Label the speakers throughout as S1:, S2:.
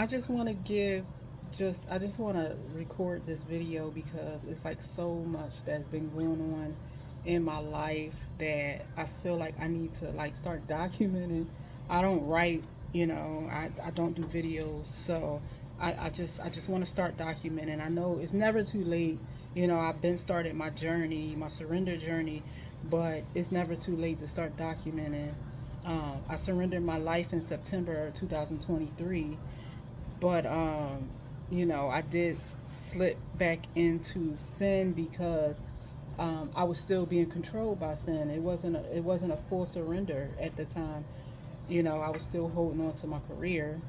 S1: I just want to I just want to record this video because it's like so much that's been going on in my life that I feel like I need to like start documenting. I don't write, I don't do videos. So I just want to start documenting. I know it's never too late. I've been started my journey, my surrender journey, but it's never too late to start documenting. I surrendered my life in September 2023, but I did slip back into sin because I was still being controlled by sin. It wasn't a full surrender at the time. I was still holding on to my career.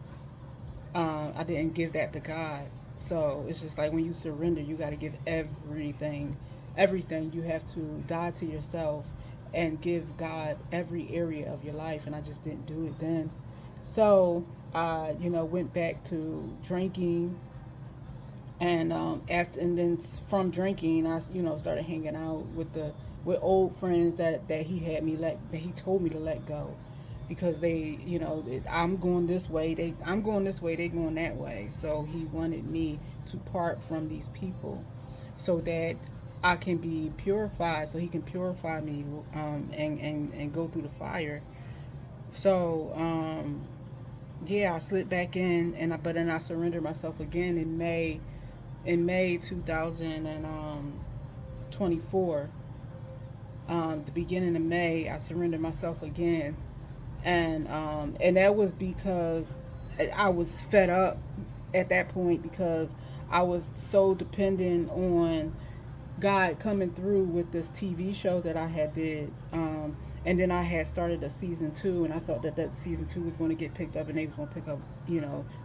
S1: I didn't give that to God. So it's just like when you surrender, you got to give everything. Everything. You have to die to yourself and give God every area of your life. And I just didn't do it then. So I, went back to drinking, and and then from drinking, I, started hanging out with old friends that he told me to let go, because they, I'm going this way, I'm going this way, they going that way. So he wanted me to part from these people, so that I can be purified, so he can purify me, and go through the fire. So yeah, I slipped back in, but then I surrendered myself again in May 2024. The beginning of May, I surrendered myself again, and that was because I was fed up at that point, because I was so dependent on God coming through with this TV show that I had did. And then I had started a season 2, and I thought that season 2 was going to get picked up, and they was going to pick up,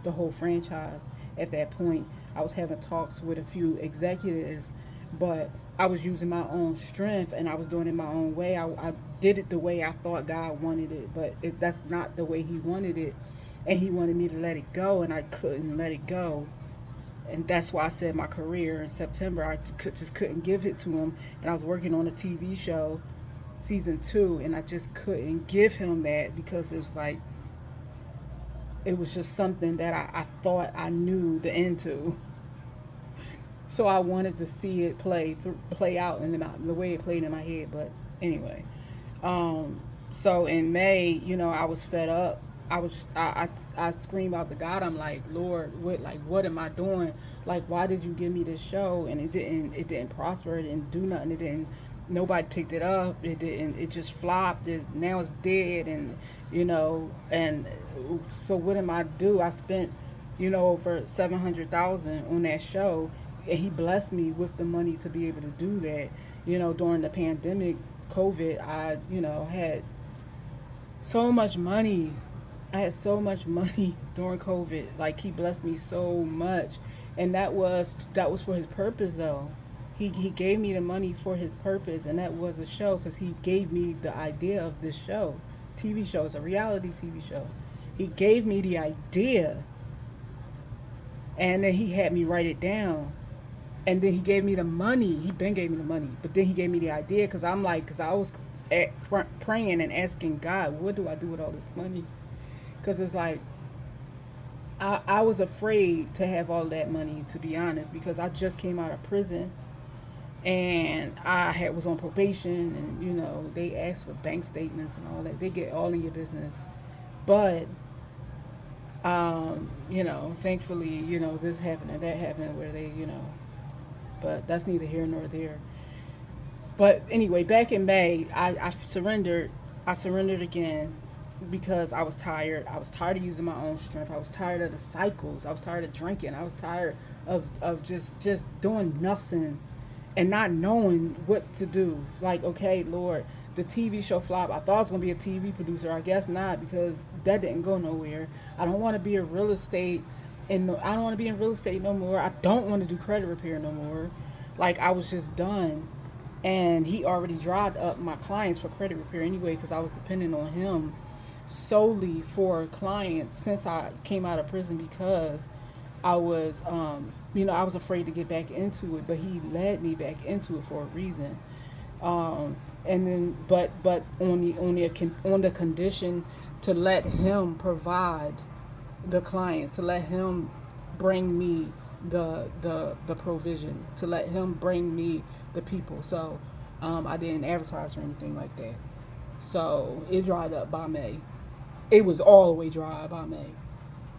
S1: the whole franchise. At that point, I was having talks with a few executives, but I was using my own strength, and I was doing it my own way. I did it the way I thought God wanted it, but that's not the way He wanted it, and He wanted me to let it go, and I couldn't let it go. And that's why I said my career in September, just couldn't give it to him. And I was working on a TV show, season 2, and I just couldn't give him that, because it was like, it was just something that I thought I knew the end to. So I wanted to see it play out in the way it played in my head. But anyway, so in May, I was fed up. I screamed out to God. I'm like, Lord, what am I doing? Like, why did you give me this show? And it didn't prosper. It didn't do nothing. It didn't. Nobody picked it up. It didn't. It just flopped. Now it's dead. And so what am I do? I spent, over 700,000 on that show, and He blessed me with the money to be able to do that. During the pandemic, COVID, I had so much money. I had so much money during COVID. Like, He blessed me so much, and that was for His purpose, though. He gave me the money for His purpose, and that was a show, because He gave me the idea of this show, TV show. It's a reality TV show. He gave me the idea, and then He had me write it down, and then He gave me the money. He been gave me the money, but then He gave me the idea, because I was praying and asking God, what do I do with all this money? Because it's like, I was afraid to have all that money, to be honest, because I just came out of prison, and was on probation, and they asked for bank statements and all that. They get all in your business. But thankfully, this happened and that happened, where they, but that's neither here nor there. But anyway, back in May, I surrendered. I surrendered again, because I was tired. I was tired of using my own strength. I was tired of the cycles. I was tired of drinking. I was tired of just doing nothing and not knowing what to do. Like, okay, Lord, the TV show flop. I thought I was going to be a TV producer. I guess not, because that didn't go nowhere. I don't want to be a real estate, and I don't want to be in real estate no more. I don't want to do credit repair no more. Like, I was just done. And He already dried up my clients for credit repair anyway, because I was dependent on Him solely for clients since I came out of prison, because I was, I was afraid to get back into it, but He led me back into it for a reason. And then, but on the condition to let Him provide the clients, to let him bring me the provision, to let him bring me the people. So I didn't advertise or anything like that. So it dried up by May. It was all the way dry by May.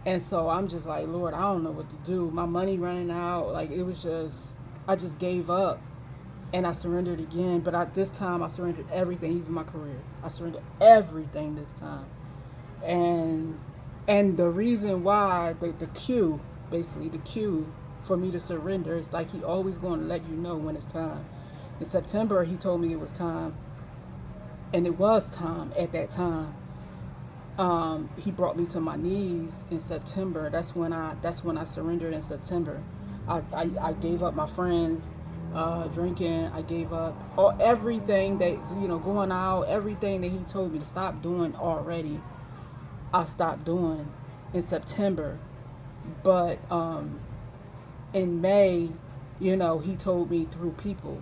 S1: And so I'm just like, Lord, I don't know what to do. My money running out. Like, it was just, I just gave up and I surrendered again. But this time I surrendered everything, even my career. I surrendered everything this time. And the reason why, the cue, basically the cue for me to surrender, is like he always going to let you know when it's time. In September, he told me it was time. And it was time at that time. He brought me to my knees in September. That's when I surrendered in September. I gave up my friends, drinking. I gave up everything that, going out, everything that he told me to stop doing already. I stopped doing in September. But in May, he told me through people.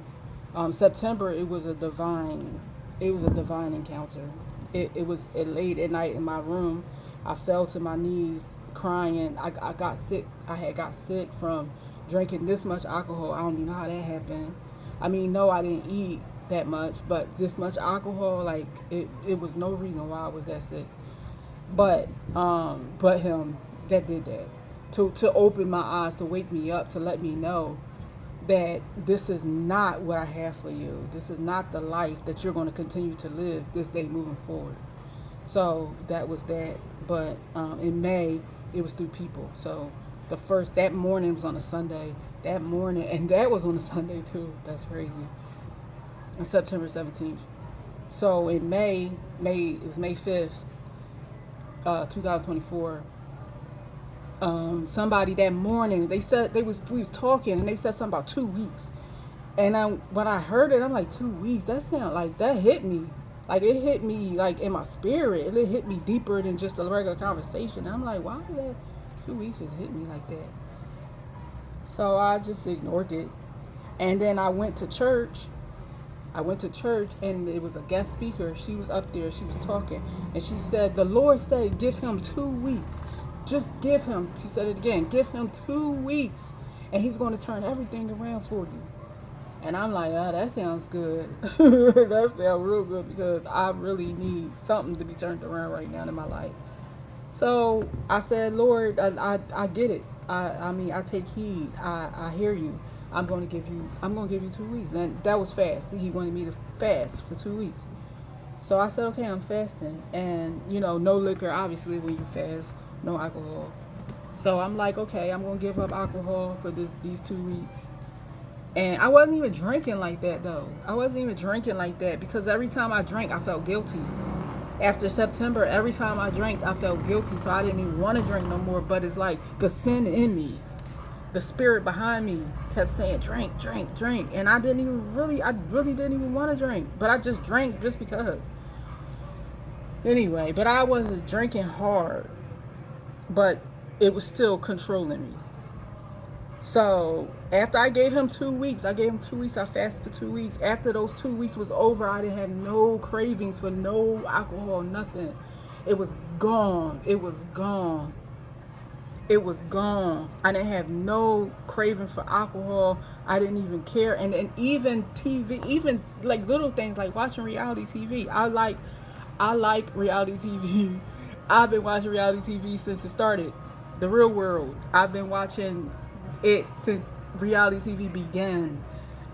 S1: September, it was a divine encounter. It was late at night in my room. I fell to my knees crying. I got sick. I had got sick from drinking this much alcohol. I don't even know how that happened. I mean, no, I didn't eat that much, but this much alcohol, like, it was no reason why I was that sick. But him that did that. To open my eyes, to wake me up, to let me know that this is not what I have for you. This is not the life that you're going to continue to live this day moving forward. So that was that. But in May, it was through people. So that morning was on a Sunday. That morning, and that was on a Sunday too. That's crazy. On September 17th. So in May, it was May 5th, 2024. Somebody that morning, they said we was talking, and they said something about 2 weeks. And when I heard it, I'm like, 2 weeks? That sound like, that hit me. Like, it hit me like in my spirit. It hit me deeper than just a regular conversation. And I'm like, why did that 2 weeks just hit me like that? So I just ignored it. And then I went to church. And it was a guest speaker. She was up there. She was talking. And she said, the Lord said, give him 2 weeks. Just give him, she said it again, give him 2 weeks. And he's going to turn everything around for you. And I'm like, that sounds good. That sounds real good, because I really need something to be turned around right now in my life. So I said, Lord, I get it. I mean, I take heed. I hear you. I'm going to give you 2 weeks. And that was fast. He wanted me to fast for 2 weeks. So I said, okay, I'm fasting. And, no liquor, obviously, when you fast, no alcohol. So I'm like, okay, I'm going to give up alcohol for these 2 weeks. And I wasn't even drinking like that, though. I wasn't even drinking like that, because every time I drank, I felt guilty. After September, every time I drank, I felt guilty. So I didn't even want to drink no more. But it's like the sin in me, the spirit behind me kept saying, drink, drink, drink. And I really didn't even want to drink. But I just drank just because. Anyway, but I wasn't drinking hard. But it was still controlling me. So after I gave him 2 weeks, I fasted for 2 weeks. After those 2 weeks was over, I didn't have no cravings for no alcohol, nothing. It was gone. It was gone. I didn't have no craving for alcohol. I didn't even care. And even TV, even like little things like watching reality TV. I like reality TV. I've been watching reality TV since it started. The Real World. I've been watching it since reality TV began.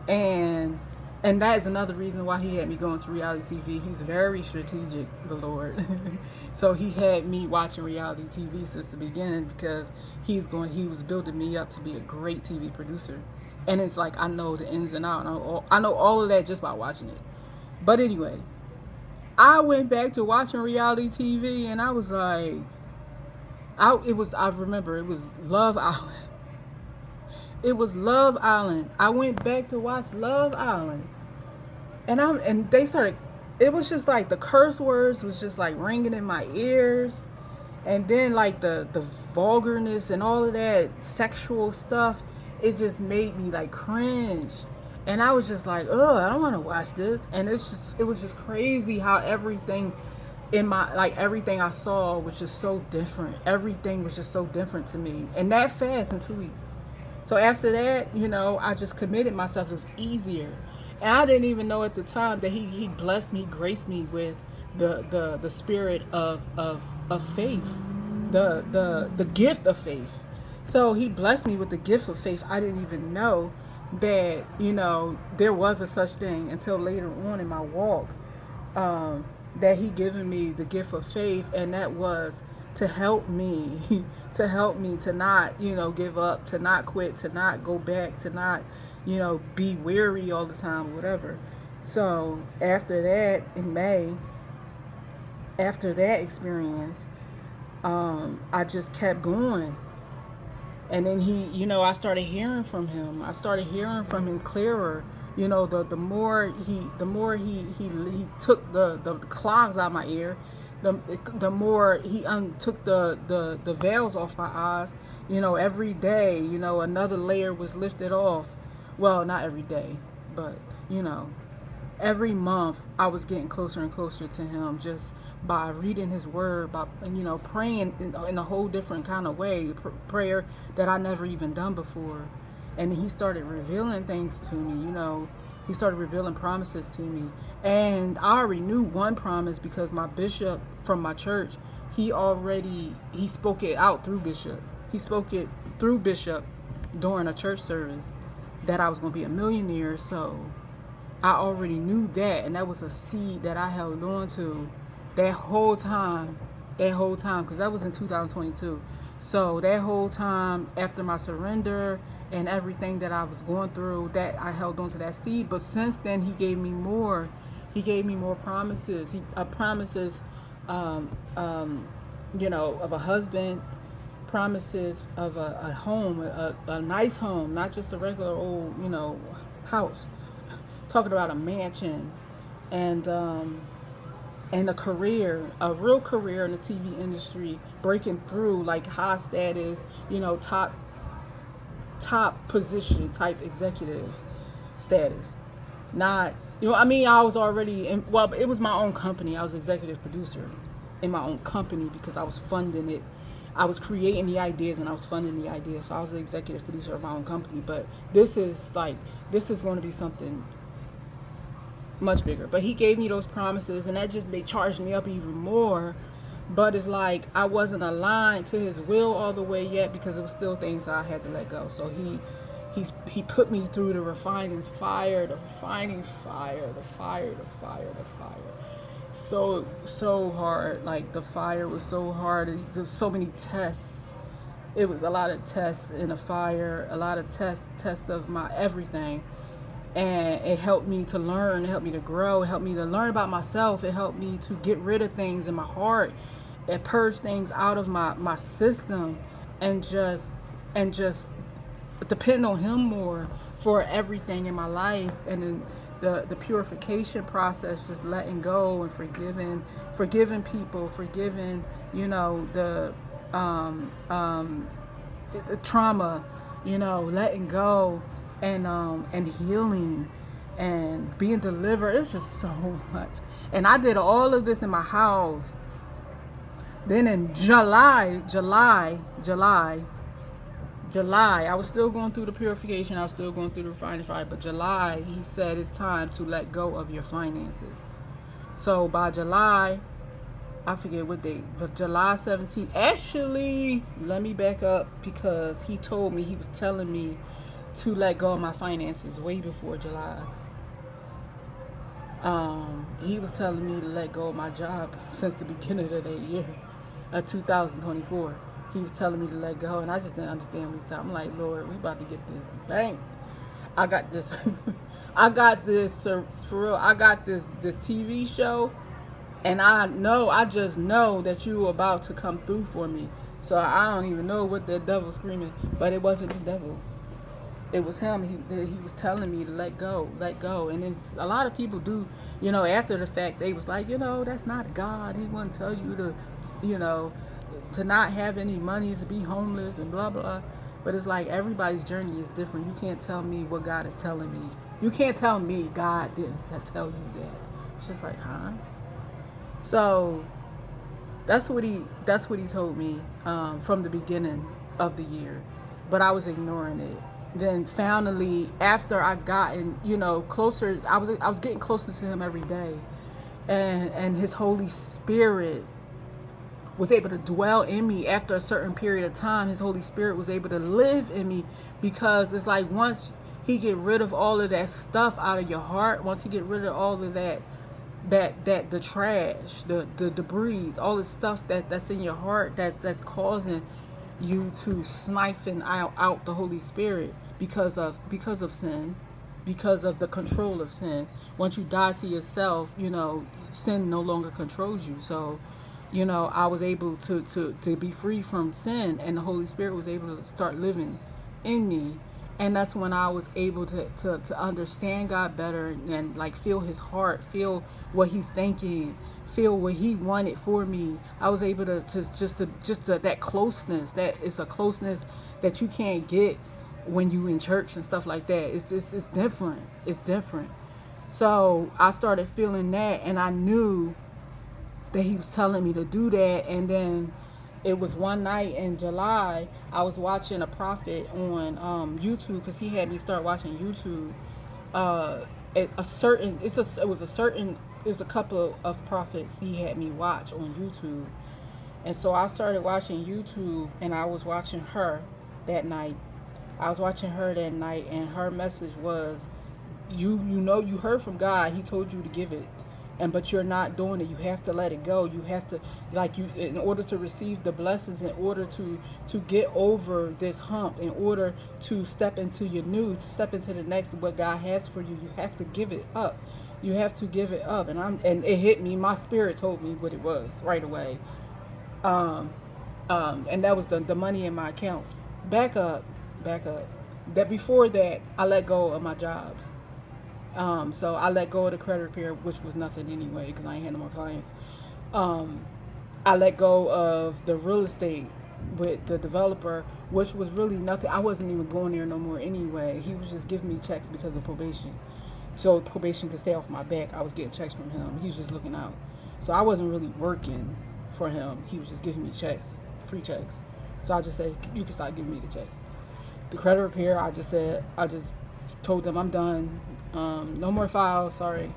S1: And that is another reason why he had me going to reality TV. He's very strategic, the Lord. So he had me watching reality TV since the beginning, because he was building me up to be a great TV producer. And it's like, I know the ins and outs. I know all of that just by watching it. But anyway, I went back to watching reality TV, and I was like, I remember it was Love Island. It was Love Island. I went back to watch Love Island. And they started, it was just like the curse words was just like ringing in my ears. And then like the vulgarness and all of that sexual stuff, it just made me like cringe. And I was just like, I don't want to watch this. And it was just crazy how everything in my, like, everything I saw was just so different. Everything was just so different to me, and that fast in 2 weeks. So after that, I just committed myself. It was easier, and I didn't even know at the time that he blessed me, graced me with the spirit of faith, the gift of faith. So he blessed me with the gift of faith. I didn't even know that there was a such thing until later on in my walk. That he given me the gift of faith, and that was to help me to not give up, to not quit, to not go back, to not be weary all the time or whatever. So after that, in May, after that experience, I just kept going. And then I started hearing from him. I started hearing from him clearer. The more he took the clogs out of my ear, the more he took the veils off my eyes. Every day, another layer was lifted off. Well, not every day, but every month I was getting closer and closer to him, just by reading his word, by praying in a whole different kind of way, prayer that I never even done before. And he started revealing things to me. He started revealing promises to me, and I already knew one promise because my bishop from my church, he spoke it out through bishop. He spoke it through bishop during a church service, that I was going to be a millionaire. So I already knew that, and that was a seed that I held on to that whole time, because that was in 2022. So that whole time after my surrender and everything that I was going through, that I held on to that seed. But since then, he gave me more. He gave me more promises. Promises, of a husband, promises of a home, a nice home, not just a regular old, house. Talking about a mansion, and a career, a real career in the TV industry, breaking through, like high status, top position type executive status. Not, I was already in, well, it was my own company. I was executive producer in my own company because I was funding it. I was creating the ideas and I was funding the ideas. So I was the executive producer of my own company. But this is going to be something much bigger. But he gave me those promises, and that just charged me up even more. But it's like I wasn't aligned to his will all the way yet, because there was still things I had to let go. So he put me through the refining fire, so hard. Like, the fire was so hard. There was so many tests. It was a lot of tests in the fire, a lot of tests of my everything. And it helped me to learn, it helped me to grow, it helped me to learn about myself, it helped me to get rid of things in my heart, it purged things out of my system, and just depend on him more for everything in my life. And then the purification process, just letting go and forgiving people, forgiving the trauma, letting go, and healing and being delivered. It was just so much. And I did all of this in my house. Then in July, I was still going through the purification. I was still going through the refining fire. But July, he said it's time to let go of your finances. So by July, I forget what date, but July 17th. Actually, let me back up, because he told me, he was telling me to let go of my finances way before July. He was telling me to let go of my job since the beginning of that year, 2024. He was telling me to let go, and I just didn't understand what he was talking. I'm like, Lord, we about to get this bank. I got this. I got this, for real. I got this TV show, and I just know that you were about to come through for me. So I don't even know what the devil's screaming, but it wasn't the devil. It was him. He was telling me to let go. And then a lot of people do, after the fact, they was like, that's not God. He wouldn't tell you to, to not have any money, to be homeless and blah, blah. But it's like, everybody's journey is different. You can't tell me what God is telling me. You can't tell me God didn't tell you that. It's just like, huh? So That's what he told me from the beginning of the year, but I was ignoring it. Then finally, after I gotten closer, I was getting closer to him every day, and his Holy Spirit was able to dwell in me. After a certain period of time, his Holy Spirit was able to live in me, because it's like once he get rid of all of that stuff out of your heart, once he get rid of all of that the trash, the debris, all the stuff that's in your heart that's causing you to siphon out the Holy Spirit because of sin, because of the control of sin. Once you die to yourself, sin no longer controls you. So, I was able to be free from sin, and the Holy Spirit was able to start living in me. And that's when I was able to understand God better, and like feel his heart, feel what he's thinking, feel what he wanted for me. I was able to just that closeness, that it's a closeness that you can't get when you in church and stuff like that. It's different. It's different. So I started feeling that, and I knew that he was telling me to do that. And then it was one night in July, I was watching a prophet on YouTube, because he had me start watching YouTube. It was a couple of prophets he had me watch on YouTube. And so I started watching YouTube, and I was watching her that night. And her message was, you heard from God. He told you to give it, but you're not doing it. You have to let it go. You have to, in order to receive the blessings, in order to get over this hump, in order to step into the next what God has for you. You have to give it up. You have to give it up. And it hit me. My spirit told me what it was right away. And that was the money in my account. Back up. That before that, I let go of my jobs. So I let go of the credit repair, which was nothing anyway, because I ain't had no more clients. I let go of the real estate with the developer, which was really nothing. I wasn't even going there no more anyway. He was just giving me checks because of probation. So probation could stay off my back. I was getting checks from him. He was just looking out. So I wasn't really working for him. He was just giving me checks, free checks. So I just said, you can start giving me the checks. The credit repair, I just told them I'm done. No more files, sorry.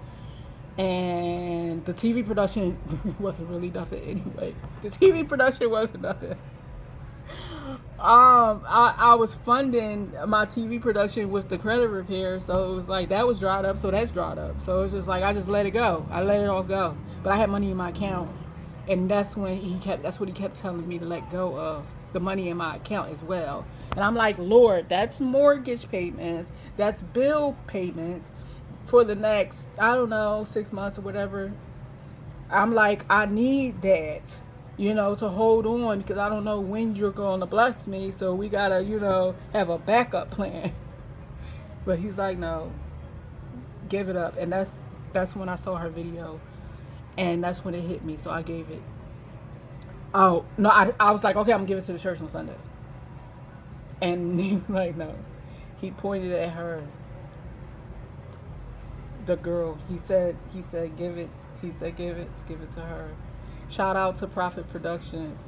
S1: And the TV production wasn't really nothing anyway. The TV production wasn't nothing. I was funding my TV production with the credit repair, so it was like that was dried up, so that's dried up. So it was just like I just let it go. I let it all go. But I had money in my account, and that's what he kept telling me to let go of, the money in my account as well. And I'm like, Lord, that's mortgage payments, that's bill payments for the next, I don't know, 6 months or whatever. I'm like, I need that, to hold on, because I don't know when you're going to bless me. So we got to, have a backup plan. But he's like, no, give it up. And that's when I saw her video. And that's when it hit me. So I gave it. Oh, no, I was like, okay, I'm going to give it to the church on Sunday. And he was like, no. He pointed at her, the girl. He said, give it. He said, give it to her. Shout out to Prophet Productions.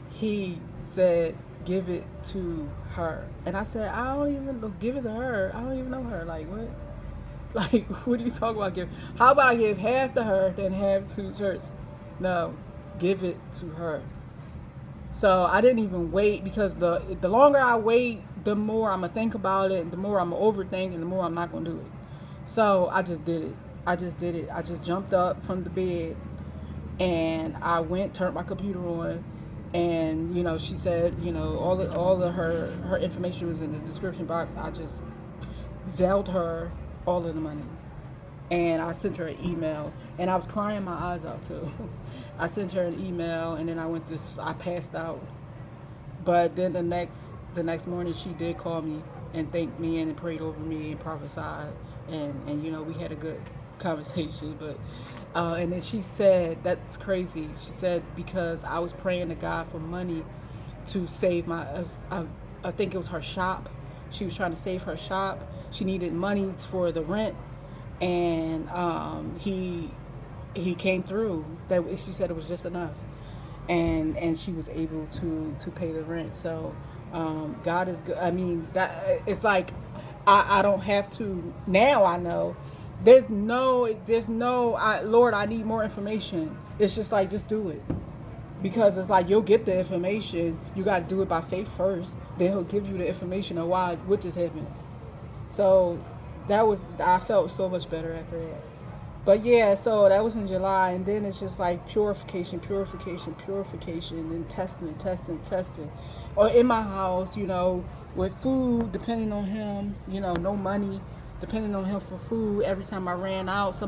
S1: He said, give it to her. And I said, I don't even know, give it to her. I don't even know her. Like, what? Like, what are you talking about? How about I give half to her, then half to church? No, give it to her. So I didn't even wait, because the longer I wait, the more I'm going to think about it, and the more I'm going to overthink, and the more I'm not going to do it. So I just did it. I just jumped up from the bed, and I went, turned my computer on, and, she said, all of her information was in the description box. I just Zelled her all of the money. And I sent her an email, and I was crying my eyes out too. I sent her an email, and then I passed out. But then the next morning, she did call me and thanked me and prayed over me and prophesied, and we had a good conversation. But and then she said, that's crazy. She said, because I was praying to God for money to save I think it was her shop. She was trying to save her shop. She needed money for the rent, and he came through. That she said it was just enough. and she was able to pay the rent. So God is good. I mean, that it's like I don't have to now. I know there's no Lord, I need more information. It's just like, just do it, because it's like you'll get the information. You got to do it by faith first. Then He'll give you the information of why what just happened. So I felt so much better after that. But yeah, so that was in July, and then it's just like purification, purification, purification, and testing, testing, testing. Or in my house, with food, depending on him, no money, depending on him for food. Every time I ran out,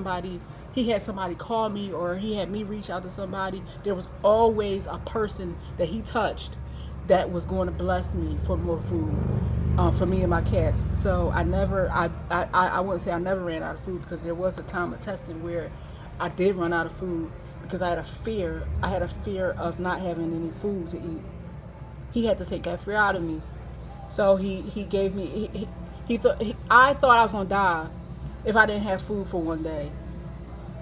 S1: he had somebody call me, or he had me reach out to somebody. There was always a person that he touched that was going to bless me for more food, for me and my cats. So I wouldn't say I never ran out of food, because there was a time of testing where I did run out of food, because I had a fear. I had a fear of not having any food to eat. He had to take that fear out of me. So he gave me I thought I was gonna die if I didn't have food for one day.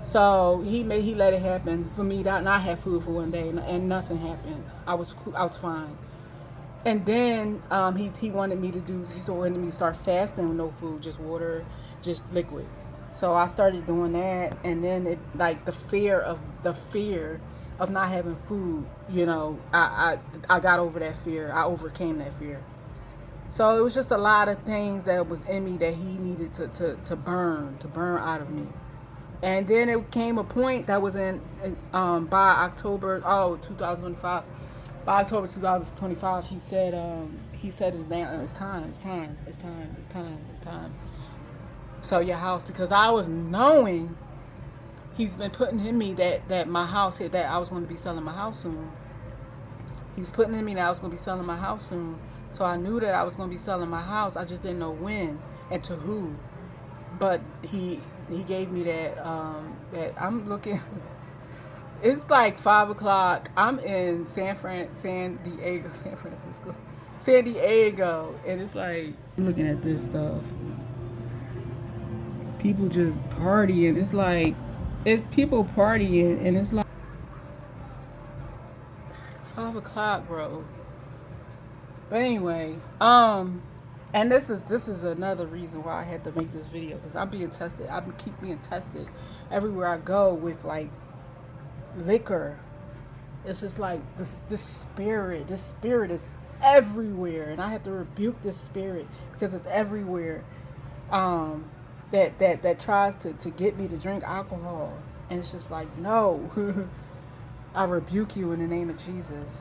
S1: So he let it happen for me to not have food for one day, and nothing happened. I was fine. And then he wanted me he still wanted me to start fasting with no food, just water, just liquid. So I started doing that, and then like the fear of not having food, I got over that fear. I overcame that fear. So it was just a lot of things that was in me that he needed to burn out of me. And then it came a point that was by October 2025. By October 2025, he said it's time. Sell your house, because I was knowing he's been putting in me that my house here, that I was going to be selling my house soon. He was putting in me that I was going to be selling my house soon. So I knew that I was going to be selling my house. I just didn't know when and to who. But he gave me that I'm looking. It's like 5 o'clock. I'm in San Diego, and it's like I'm looking at this stuff. People just partying. It's people partying, and it's like 5 o'clock, bro. But anyway, and this is another reason why I had to make this video, because I'm being tested. I keep being tested everywhere I go with like liquor. It's just like this spirit. This spirit is everywhere, and I have to rebuke this spirit, because it's everywhere. That tries to get me to drink alcohol, and it's just like, no. I rebuke you in the name of Jesus.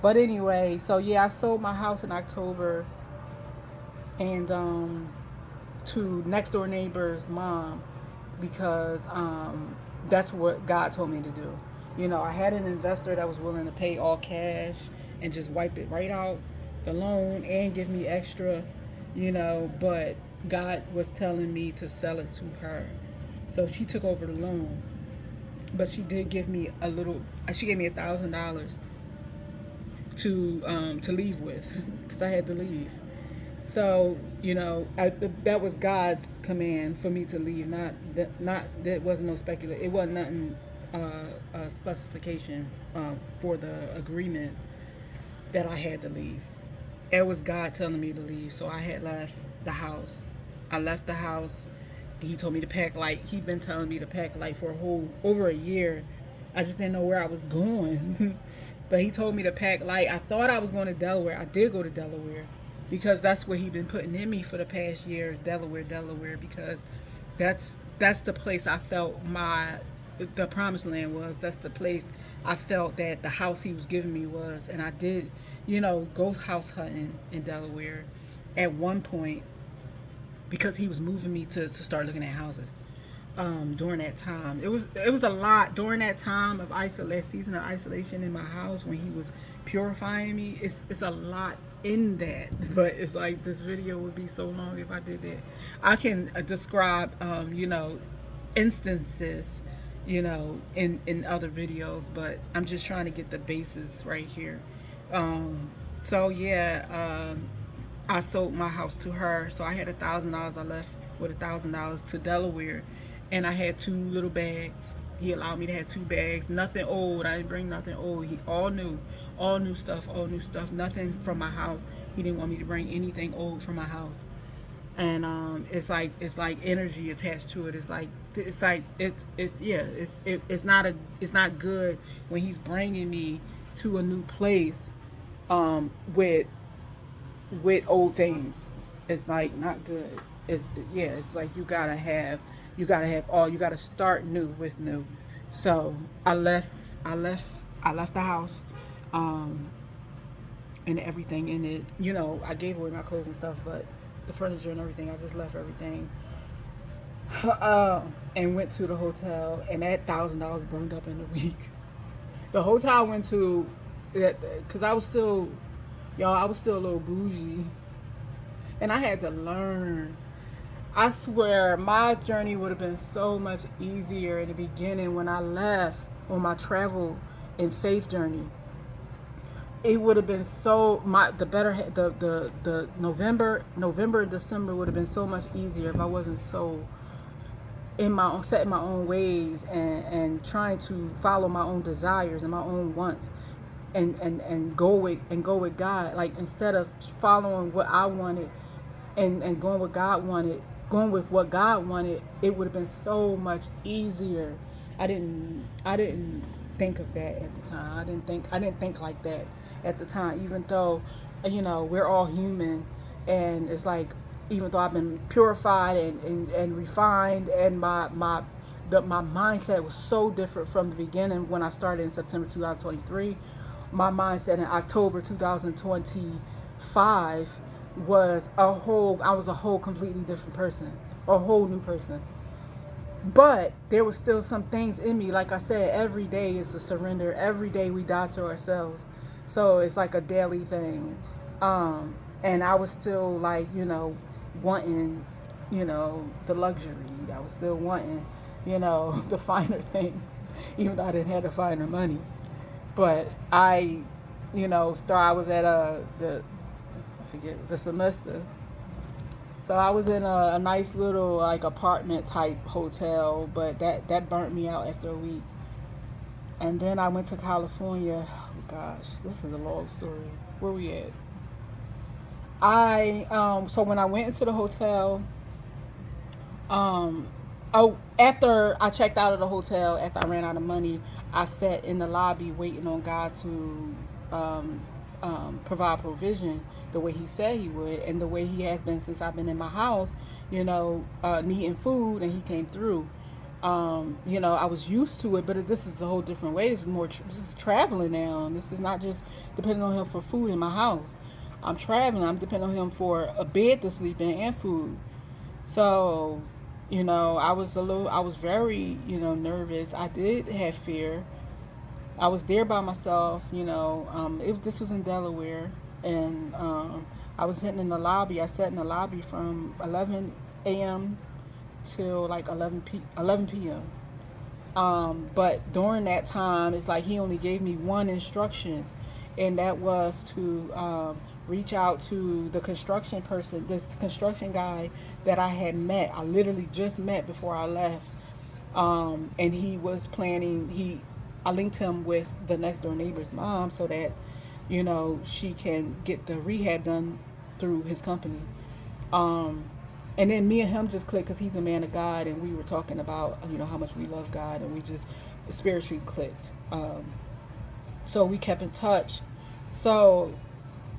S1: But anyway, so yeah, I sold my house in October, and to next door neighbor's mom, because that's what God told me to do. I had an investor that was willing to pay all cash and just wipe it right out, the loan, and give me extra, but God was telling me to sell it to her. So she took over the loan, but she did give me she gave me $1,000 to leave with, because I had to leave. So that was God's command for me to leave. Not that wasn't no speculation. It wasn't nothing specification for the agreement that I had to leave. It was God telling me to leave. So I had left the house. I left the house. He told me to pack light. He'd been telling me to pack light for over a year. I just didn't know where I was going. But he told me to pack light. I thought I was going to Delaware. I did go to Delaware, because that's what he'd been putting in me for the past year. Delaware, because that's the place I felt the promised land was. That's the place I felt that the house he was giving me was. And I did, go house hunting in Delaware at one point, because he was moving me to start looking at houses. During that time, it was a lot during that time of season of isolation in my house, when he was purifying me. It's a lot in that, but it's like this video would be so long if I did that. I can describe instances in other videos, but I'm just trying to get the basis right here. So yeah, I sold my house to her. So I had $1,000. I left with $1,000 to Delaware, and I had 2 little bags He allowed me to have 2 bags, nothing old. I didn't bring nothing old. He all new stuff, all new stuff. Nothing from my house. He didn't want me to bring anything old from my house. And it's like energy attached to it. It's not good when he's bringing me to a new place um, with old things. It's like not good. It's yeah. It's like you gotta start new with new. So I left I left the house, um, and everything in it. I gave away my clothes and stuff, but the furniture and everything, I just left everything, and went to the hotel, and that $1,000 burned up in a week. The hotel I went to, because I was still a little bougie, and I had to learn. I swear, my journey would have been so much easier in the beginning when I left on my travel and faith journey. It would have been so my the better the November and December would have been so much easier if I wasn't so in my own set in my own ways, and trying to follow my own desires and my own wants, and go with God, like instead of following what I wanted, and going with what God wanted. It would have been so much easier. I didn't think of that at the time. I didn't think like that at the time, even though we're all human. And it's like, even though I've been purified and refined, and my mindset was so different from the beginning when I started in September 2023. My mindset in October 2025 I was a whole completely different person, a whole new person. But there was still some things in me. Like I said, every day is a surrender. Every day we die to ourselves. So it's like a daily thing. And I was still like, wanting, the luxury. I was still wanting, the finer things, even though I didn't have the finer money. But I was at I forget the semester. So I was in a nice little like apartment type hotel, but that burnt me out after a week. And then I went to California. Oh gosh, this is a long story. Where we at? So when I went into the hotel, um after I checked out of the hotel, after I ran out of money, I sat in the lobby waiting on God to provide provision the way He said He would, and the way He has been since I've been in my house, needing food, and He came through. I was used to it, but this is a whole different way. This is traveling now. And this is not just depending on Him for food in my house. I'm traveling. I'm depending on Him for a bed to sleep in and food. So, I was very, nervous. I did have fear. I was there by myself. This was in Delaware, and I was sitting in the lobby. I sat in the lobby from 11 a.m. till like 11 p.m. But during that time, it's like He only gave me one instruction, and that was to reach out to the construction person, this construction guy that I had met. I literally just met before I left. And he was planning. I linked him with the next door neighbor's mom so that she can get the rehab done through his company. And then me and him just clicked because he's a man of God, and we were talking about how much we love God, and we just spiritually clicked. So we kept in touch. So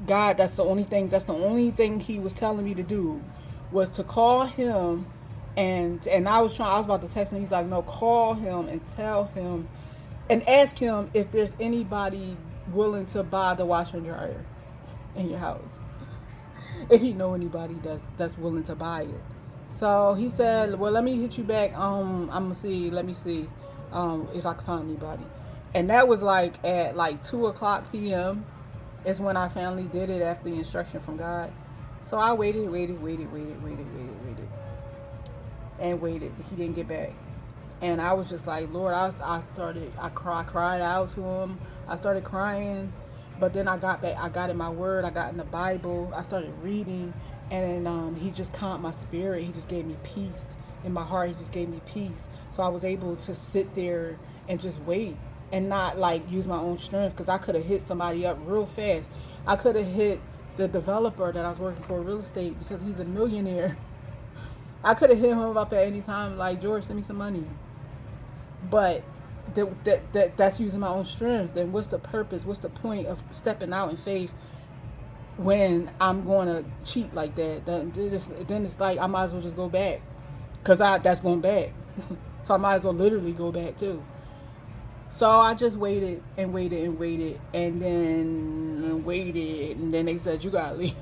S1: God, that's the only thing. That's the only thing He was telling me to do, was to call him, and I was about to text him. He's like, no, call him and tell him, and ask him if there's anybody willing to buy the washer and dryer in your house. If he know anybody that's willing to buy it. So he said, well, let me hit you back. I'm gonna see. Let me see if I can find anybody. And that was like at like 2:00 p.m. is when I finally did it after the instruction from God. So I waited, and waited. He didn't get back. And I was just like, Lord, I cried out to Him. I started crying. But then I got back, I got in my word, I got in the Bible, I started reading, and He just calmed my spirit. He just gave me peace. in my heart. He just gave me peace. So I was able to sit there and just wait and not like use my own strength, because I could have hit somebody up real fast. I could have hit the developer that I was working for real estate, because he's a millionaire. I could have hit him up at any time, like, George, send me some money. But that's using my own strength. Then what's the purpose? What's the point of stepping out in faith when I'm going to cheat like that? Then it's like I might as well just go back, because that's going back. So I might as well literally go back too. So I just waited and waited and waited, and then waited, and then they said, you gotta leave.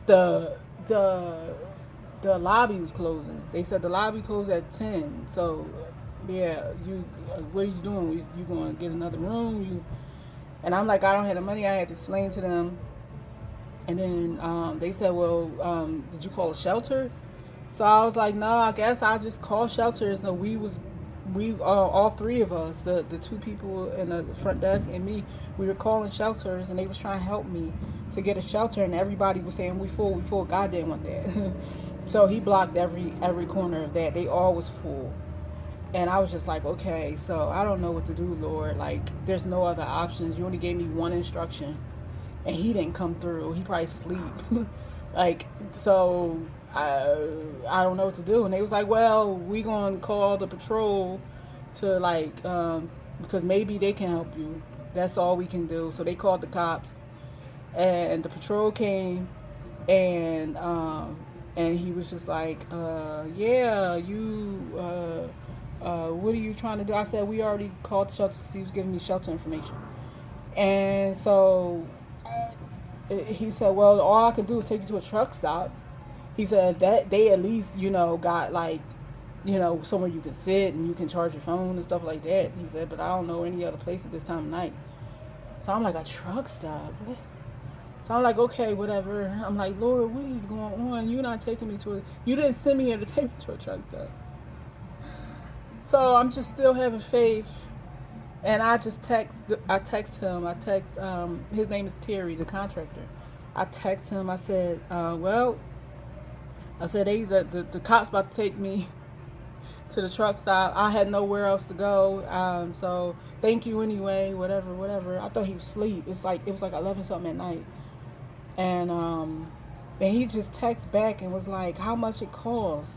S1: The the the lobby was closing. They said the lobby closed at 10. So yeah, what are you doing? You going to get another room? And I'm like, I don't have the money. I had to explain to them. And then they said, well, did you call a shelter? So I was like, no, I guess I'll just call shelters. No, we all three of us, the two people in the front desk and me, we were calling shelters, and they was trying to help me to get a shelter, and everybody was saying we full. God didn't want that. So he blocked every corner of that. They all was full. And I was just like, okay, so I don't know what to do, Lord. Like, there's no other options. You only gave me one instruction, and he didn't come through. He probably sleep. Like, so I don't know what to do. And they was like, well, we gonna call the patrol to like because maybe they can help you. That's all we can do. So they called the cops, and the patrol came, and he was just like, yeah, what are you trying to do? I said, we already called the shelter, because he was giving me shelter information. And so he said, well, all I can do is take you to a truck stop. He said that they at least, got like, somewhere you can sit and you can charge your phone and stuff like that. He said, but I don't know any other place at this time of night. So I'm like, a truck stop? What? So I'm like, okay, whatever. I'm like, Lord, what is going on? You're not taking me you didn't send me here to take me to a truck stop. So I'm just still having faith. And I text him. His name is Terry, the contractor. I text him. I said, the cops about to take me to the truck stop. I had nowhere else to go. So thank you anyway, whatever. I thought he was asleep. It was like 11 something at night. And he just texted back and was like, how much it costs.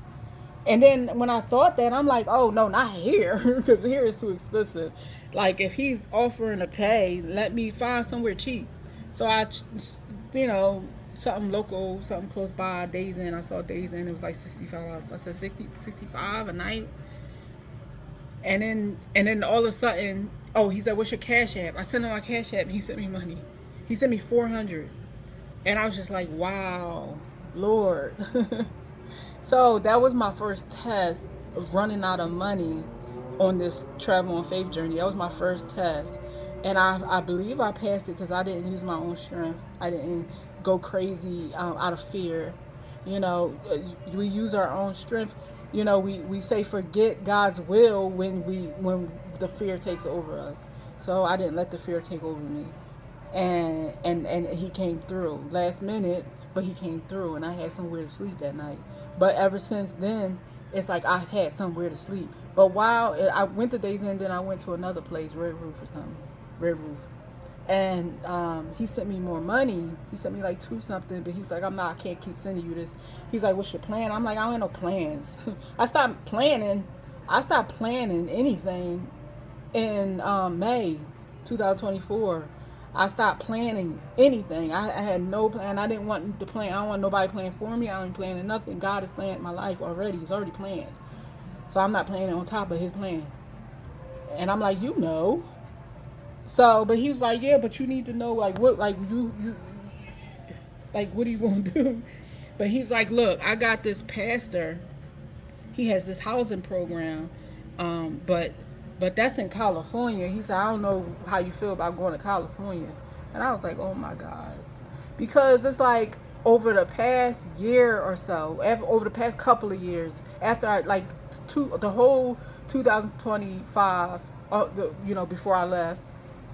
S1: And then when I thought that, I'm like, oh, no, not here, because here is too expensive. Like, if he's offering to pay, let me find somewhere cheap. So I, something local, something close by, Days Inn. I saw Days Inn. It was like $65. I said, 65 a night. And then all of a sudden, he said, what's your Cash App? I sent him my Cash App, and he sent me money. He sent me $400. And I was just like, wow, Lord. So that was my first test of running out of money on this travel and faith journey. That was my first test. And I believe I passed it, because I didn't use my own strength. I didn't go crazy out of fear. We use our own strength. We say forget God's will when the fear takes over us. So I didn't let the fear take over me. And he came through last minute, but he came through, and I had somewhere to sleep that night. But ever since then, it's like I had somewhere to sleep. But while I went to Days Inn, then I went to another place, Red Roof or something. Red Roof. And he sent me more money. He sent me like $2 something, but he was like, I can't keep sending you this. He's like, what's your plan? I'm like, I don't have no plans. I stopped planning anything in May 2024. I stopped planning anything. I had no plan. I didn't want to plan. I don't want nobody planning for me. I ain't planning nothing. God has planned my life already. He's already planned. So I'm not planning on top of his plan. And I'm like, So, but he was like, yeah, but you need to know, like, what, like, what are you going to do? But he was like, look, I got this pastor. He has this housing program, but that's in California. He said, I don't know how you feel about going to California. And I was like, oh my God. Because it's like over the past year or so, over the past couple of years, after the whole 2025, before I left,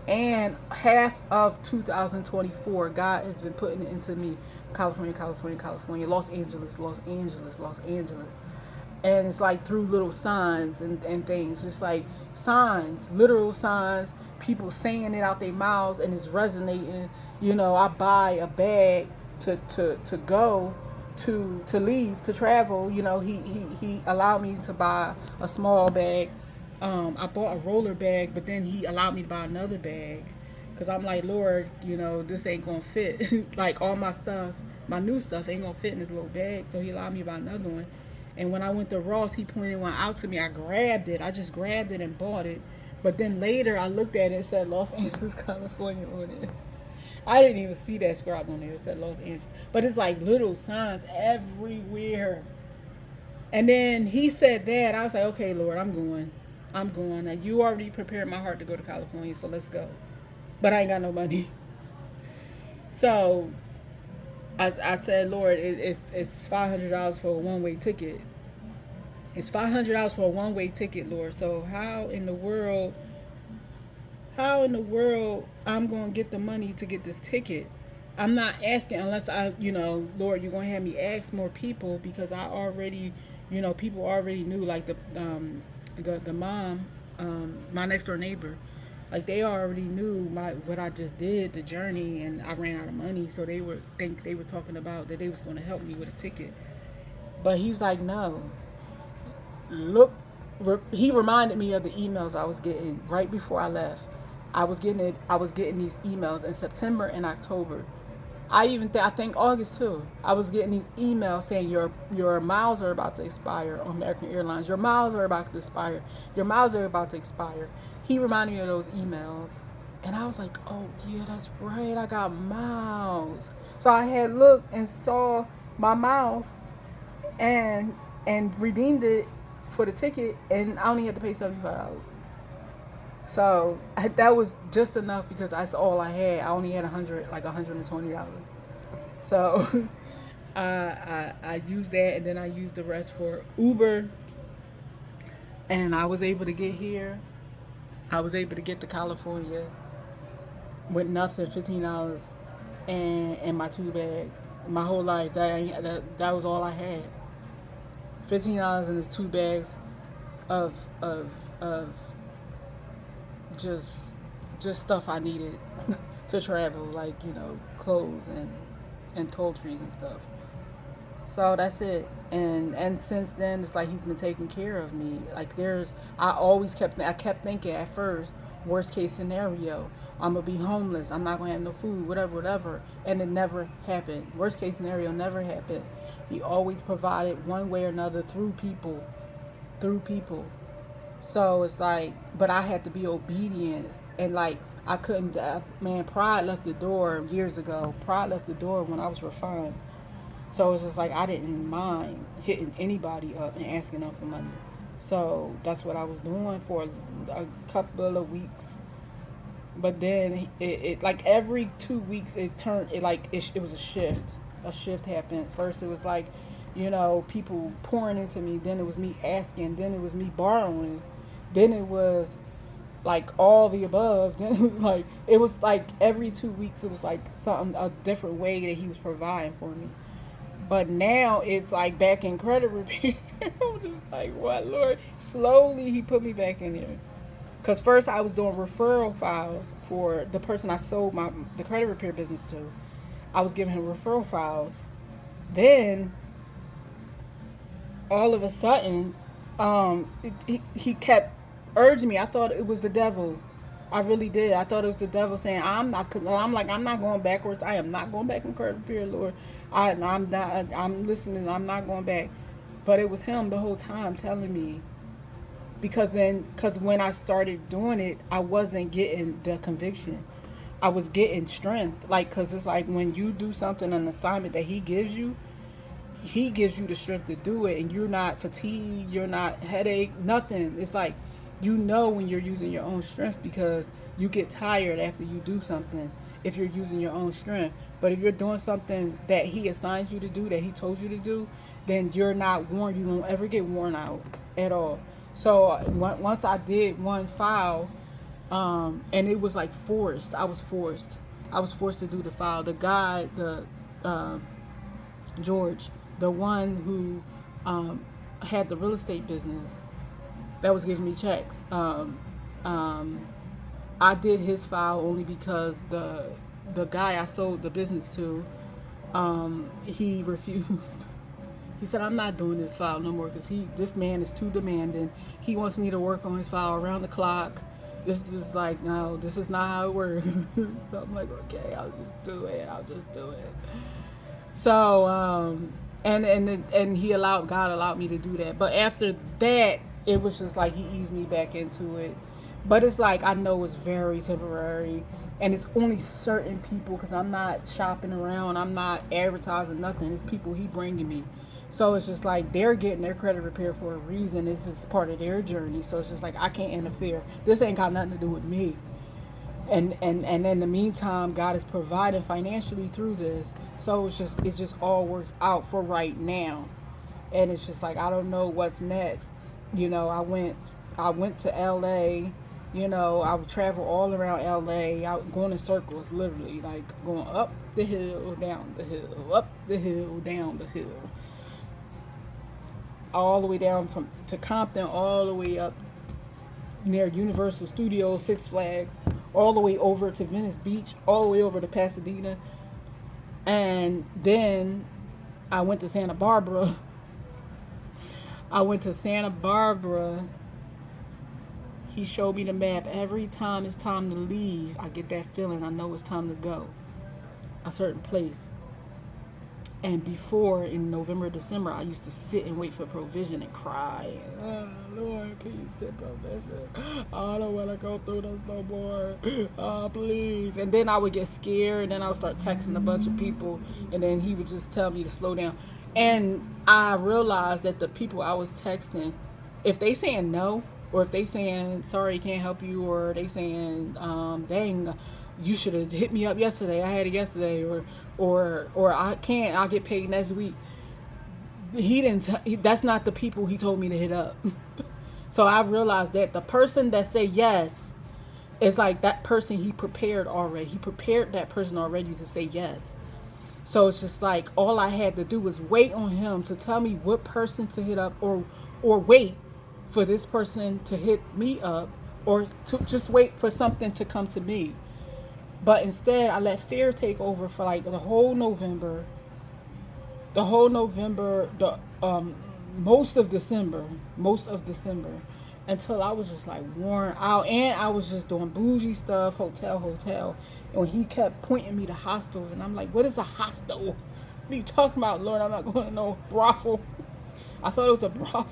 S1: and half of 2024, God has been putting it into me. California, Los Angeles. And it's like through little signs and things, just like signs, literal signs, people saying it out their mouths and it's resonating. I buy a bag to go to leave to travel. He allowed me to buy a small bag. I bought a roller bag, but then he allowed me to buy another bag because I'm like, Lord, this ain't gonna fit. Like all my stuff, my new stuff ain't gonna fit in this little bag. So he allowed me to buy another one. And when I went to Ross, he pointed one out to me. I grabbed it. I just grabbed it and bought it. But then later I looked at it and said Los Angeles, California on it. I didn't even see that scribed on there. It said Los Angeles. But it's like little signs everywhere. And then he said that. I was like, okay, Lord, I'm going. I'm going. And you already prepared my heart to go to California, so let's go. But I ain't got no money. So I said, Lord, it's $500 for a one-way ticket. It's $500 for a one-way ticket, Lord. So how in the world I'm going to get the money to get this ticket? I'm not asking unless Lord, you're going to have me ask more people because I already, people already knew, like the mom, my next door neighbor, like they already knew what I just did, the journey, and I ran out of money, so they were talking about that they was going to help me with a ticket. But he's like, no. Look, he reminded me of the emails I was getting right before I left. I was getting these emails in September and October. I think August too. I was getting these emails saying your miles are about to expire on American Airlines. Your miles are about to expire. Your miles are about to expire. He reminded me of those emails, and I was like, oh yeah, that's right. I got miles. So I had looked and saw my miles, and redeemed it for the ticket, and I only had to pay $75. So that was just enough because that's all I had. I only had $120. So I used that, and then I used the rest for Uber, and I was able to get here. I was able to get to California with nothing, $15, and my two bags. My whole life, that was all I had. $15 in his two bags of just stuff I needed to travel, like clothes and toiletries and stuff. So that's it. And since then, it's like he's been taking care of me. Like I kept thinking at first, worst case scenario, I'm gonna be homeless, I'm not gonna have no food, whatever, and it never happened. Worst case scenario never happened. He always provided one way or another through people. So it's like, but I had to be obedient, and like I couldn't. Pride left the door years ago. Pride left the door when I was refined. So it's just like I didn't mind hitting anybody up and asking them for money. So that's what I was doing for a couple of weeks. But then it like every 2 weeks it was a shift. A shift happened. First it was like, people pouring into me. Then it was me asking. Then it was me borrowing. Then it was like all the above. Then it was like every 2 weeks it was like a different way that he was providing for me. But now it's like back in credit repair. I'm just like, what, Lord? Slowly he put me back in here. Because first I was doing referral files for the person I sold the credit repair business to. I was giving him referral files. Then all of a sudden, he kept urging me. I thought it was the devil. I really did. I thought it was the devil saying, I'm not going backwards. I am not going back in credit repair, Lord. I'm listening. I'm not going back. But it was him the whole time telling me. Because when I started doing it, I wasn't getting the conviction. I was getting strength. Because it's like when you do something, an assignment that he gives you the strength to do it. And you're not fatigued. You're not headache, nothing. It's like, when you're using your own strength because you get tired after you do something if you're using your own strength. But if you're doing something that he assigns you to do, that he told you to do, then you're not worn. You won't ever get worn out at all. So once I did one file, and it was like forced. I was forced to do the file. The guy, George, the one who had the real estate business that was giving me checks. Um, I did his file only because the guy I sold the business to, he refused. He said, "I'm not doing this file no more because this man is too demanding. He wants me to work on his file around the clock. This is like, no, this is not how it works." So I'm like, okay, I'll just do it. I'll just do it. So, and he God allowed me to do that. But after that, it was just like he eased me back into it. But it's like I know it's very temporary, and it's only certain people because I'm not shopping around. I'm not advertising nothing. It's people he bringing me. So it's just like they're getting their credit repaired for a reason. This is part of their journey. So it's just like I can't interfere. This ain't got nothing to do with me. And in the meantime, God is providing financially through this. So it just all works out for right now. And it's just like I don't know what's next. I went to LA. I would travel all around LA. I would going in circles, literally, like going up the hill, down the hill, up the hill, down the hill, all the way down to Compton, all the way up near Universal Studios, Six Flags, all the way over to Venice Beach, all the way over to Pasadena. And then I went to Santa Barbara. He showed me the map. Every time it's time to leave, I get that feeling. I know it's time to go a certain place. And before, in November, December, I used to sit and wait for provision and cry. Oh, Lord, please send provision. I don't want to go through this no more. Oh, please. And then I would get scared, and then I would start texting a bunch of people, and then he would just tell me to slow down. And I realized that the people I was texting, if they saying no, or if they saying, sorry, can't help you, or they saying, dang, you should have hit me up yesterday. I had it yesterday, or I can't. I'll get paid next week. He didn't. That's not the people he told me to hit up. So I realized that the person that say yes is like that person he prepared already. He prepared that person already to say yes. So it's just like all I had to do was wait on him to tell me what person to hit up, or wait for this person to hit me up, or to just wait for something to come to me. But instead, I let fear take over for like the whole November, most of December, until I was just like worn out, and I was just doing bougie stuff, hotel. And when he kept pointing me to hostels, and I'm like, what is a hostel? What are you talking about, Lord? I'm not going to no brothel. I thought it was a brothel.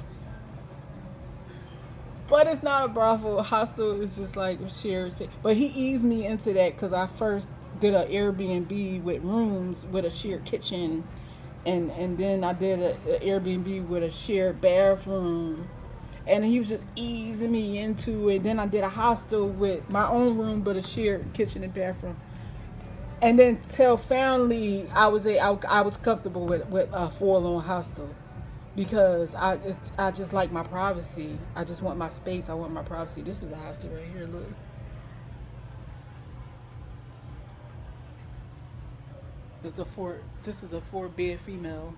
S1: But it's not a brothel. A hostel is just like shared space. But he eased me into that because I first did an Airbnb with rooms with a shared kitchen. And then I did an Airbnb with a shared bathroom. And he was just easing me into it. Then I did a hostel with my own room but a shared kitchen and bathroom. And then till finally I was comfortable with a 4-room hostel. Because I just like my privacy. I just want my space. I want my privacy. This is a hostel right here. Look. This is a 4-bed female.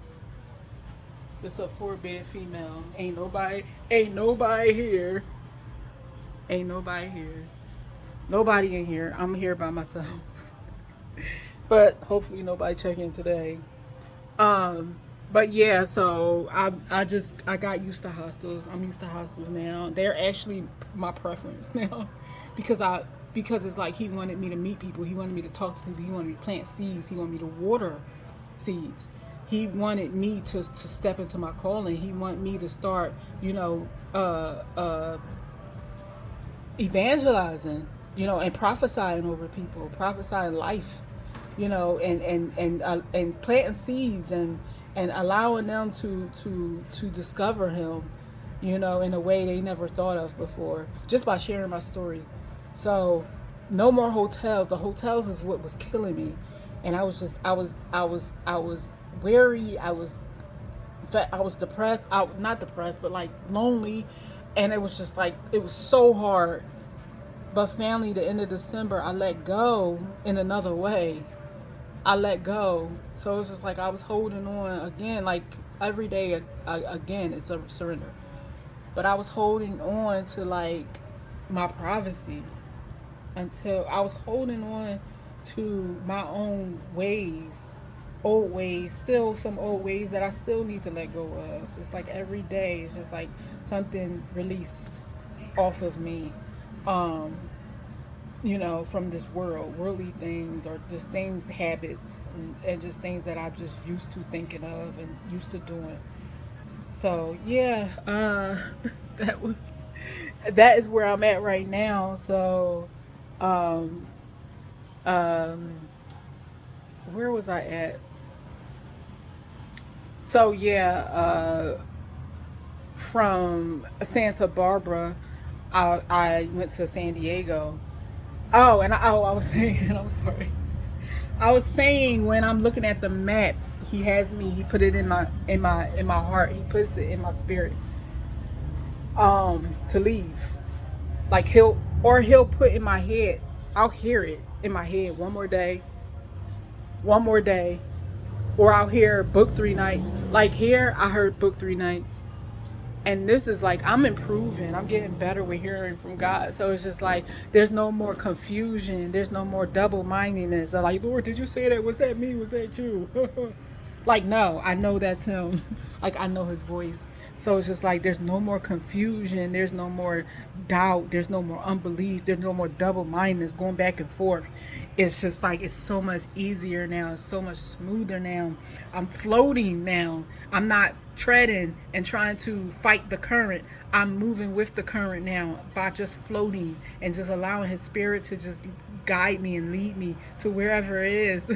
S1: This is a 4-bed female. Ain't nobody here. Ain't nobody here. Nobody in here. I'm here by myself. But hopefully nobody check in today. But yeah, so I got used to hostels. I'm used to hostels now. They're actually my preference now, because it's like he wanted me to meet people. He wanted me to talk to people. He wanted me to plant seeds. He wanted me to water seeds. He wanted me to step into my calling. He wanted me to start, evangelizing, and prophesying over people, prophesying life, and planting seeds and allowing them to discover him, in a way they never thought of before, just by sharing my story. So no more hotels. The hotels is what was killing me. And I was weary. I was depressed. Not depressed, but like lonely. And it was just like, it was so hard. But finally, the end of December, I let go in another way. I let go. So it was just like I was holding on again, like every day again it's a surrender. But I was holding on to like my privacy until I was holding on to my own ways, old ways, still some old ways that I still need to let go of. It's like every day it's just like something released off of me. Um, from this world, worldly things, or just things, habits, and just things that I'm just used to thinking of and used to doing. So yeah, that was that is where I'm at right now. So, um, um, where was I at? So yeah, from Santa Barbara, I went to San Diego. Oh, I was saying, I'm sorry. I was saying when I'm looking at the map, he has me. He put it in my heart. He puts it in my spirit. To leave. Like he'll put in my head. I'll hear it in my head. One more day, or I'll hear book 3 nights. Like here, I heard book 3 nights. And this is like I'm improving. I'm getting better with hearing from God. So it's just like there's no more confusion. There's no more double mindedness. Like, Lord, did you say that? Was that me? Was that you? Like, no, I know that's him. Like, I know his voice. So it's just like there's no more confusion. There's no more doubt. There's no more unbelief. There's no more double mindedness going back and forth. It's just like it's so much easier now. It's so much smoother now. I'm floating now. I'm not treading and trying to fight the current. I'm moving with the current now by just floating and just allowing his spirit to just guide me and lead me to wherever it is.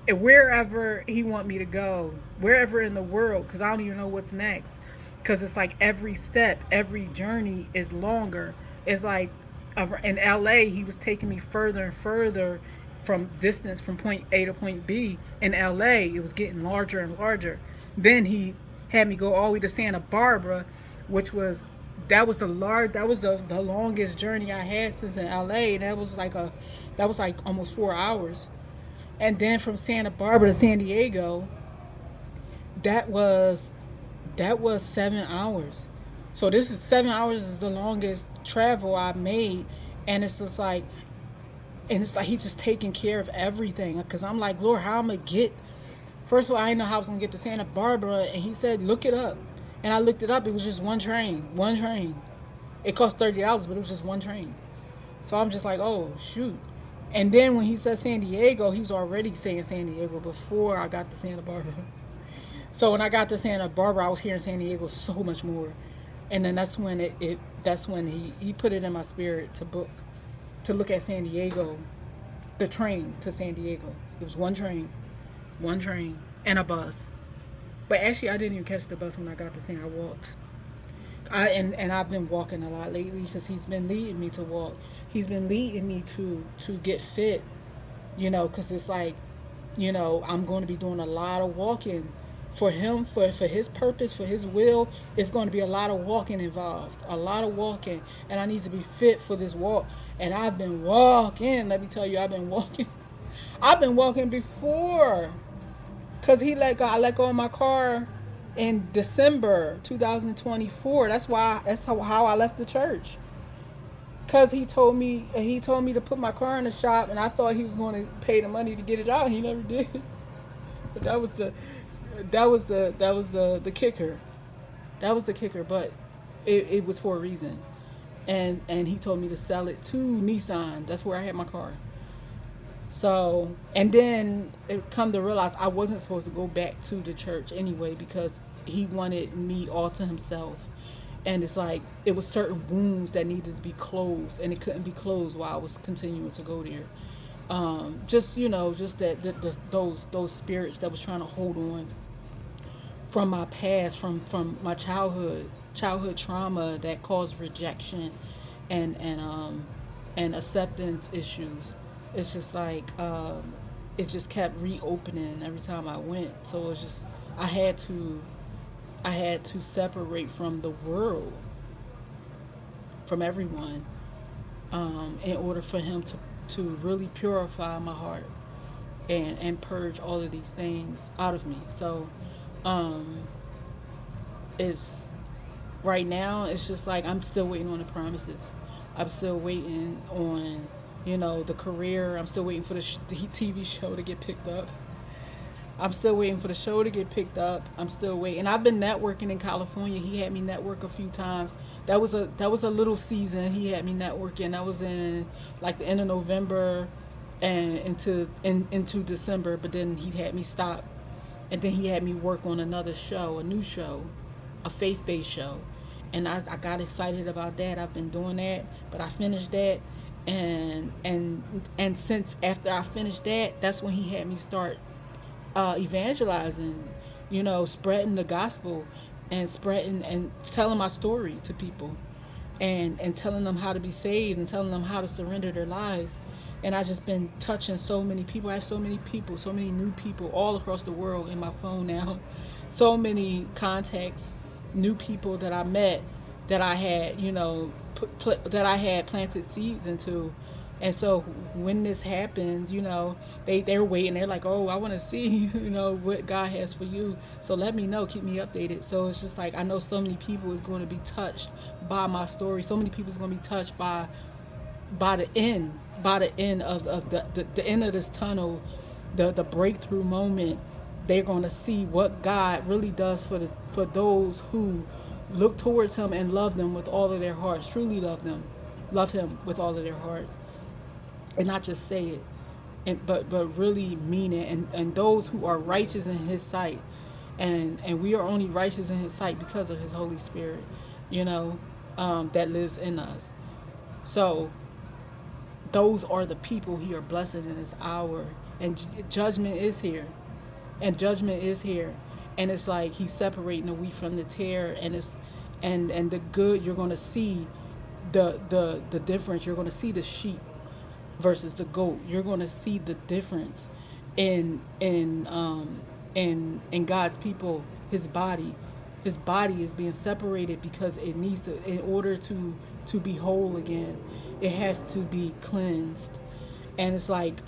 S1: And wherever he want me to go, wherever in the world, because I don't even know what's next. Because it's like every step, every journey is longer. It's like in LA, he was taking me further and further from distance from point A to point B. In LA, it was getting larger and larger. Then he had me go all the way to Santa Barbara, which was the longest journey I had since in LA. That was like almost 4 hours. And then from Santa Barbara to San Diego, that was 7 hours. So this is 7 hours is the longest travel I've made, and it's just like, he just taking care of everything. Because I'm like, Lord, how I'm gonna get? First of all, I didn't know how I was gonna get to Santa Barbara, and he said, look it up, and I looked it up. It was just one train, one train. It cost $30, but it was just one train. So I'm just like, oh shoot. And then when he said San Diego, he was already saying San Diego before I got to Santa Barbara. So when I got to Santa Barbara, I was hearing San Diego so much more. And then that's when that's when he put it in my spirit to look at San Diego, the train to San Diego. It was one train, and a bus. But actually, I didn't even catch the bus when I got to San. I walked. And I've been walking a lot lately because he's been leading me to walk. He's been leading me to get fit, because it's like, I'm going to be doing a lot of walking for him, for his purpose, for his will. It's going to be a lot of walking involved, a lot of walking, and I need to be fit for this walk. And I've been walking. Let me tell you, I've been walking. I've been walking before, cause I let go of my car in December 2024. That's how I left the church. Cause he told me to put my car in the shop, and I thought he was going to pay the money to get it out. He never did. But that was the kicker. That was the kicker. But it was for a reason, and he told me to sell it to Nissan. That's where I had my car. So, and then it come to realize I wasn't supposed to go back to the church anyway, because he wanted me all to himself. And it's like it was certain wounds that needed to be closed, and it couldn't be closed while I was continuing to go there. Just those spirits that was trying to hold on from my past, from my childhood trauma that caused rejection and acceptance issues. It's just like it just kept reopening every time I went. So it's just I had to I had to separate from the world, from everyone, in order for him to really purify my heart and purge all of these things out of me. So, um, it's right now. It's just like I'm still waiting on the promises. I'm still waiting on, the career. I'm still waiting for the TV show to get picked up. I'm still waiting for the show to get picked up. I'm still waiting. I've been networking in California. He had me network a few times. That was a little season. He had me networking. That was in like the end of November and into December. But then he had me stop, and then he had me work on another show, a new show, a faith-based show, and I got excited about that. I've been doing that, but I finished that, and since after I finished that, that's when he had me start evangelizing, spreading the gospel and spreading and telling my story to people and telling them how to be saved and telling them how to surrender their lives. And I just been touching so many people. I have so many people, so many new people all across the world in my phone now. So many contacts, new people that I met that I had, that I had planted seeds into. And so when this happened, they're waiting. They're like, oh, I want to see, what God has for you. So let me know, keep me updated. So it's just like I know so many people is going to be touched by my story. So many people is going to be touched by the end of the end of this tunnel, the breakthrough moment. They're going to see what God really does for those who look towards Him and love them with all of their hearts, truly love Him with all of their hearts, and not just say it, but really mean it. And those who are righteous in His sight, and we are only righteous in His sight because of His Holy Spirit, that lives in us. So those are the people He are blessing in this hour, and judgment is here, and it's like He's separating the wheat from the tare, and it's and the good. You're going to see the difference. You're going to see the sheep versus the goat. You're going to see the difference in God's people. His body is being separated because it needs to, in order to be whole again, it has to be cleansed. And it's like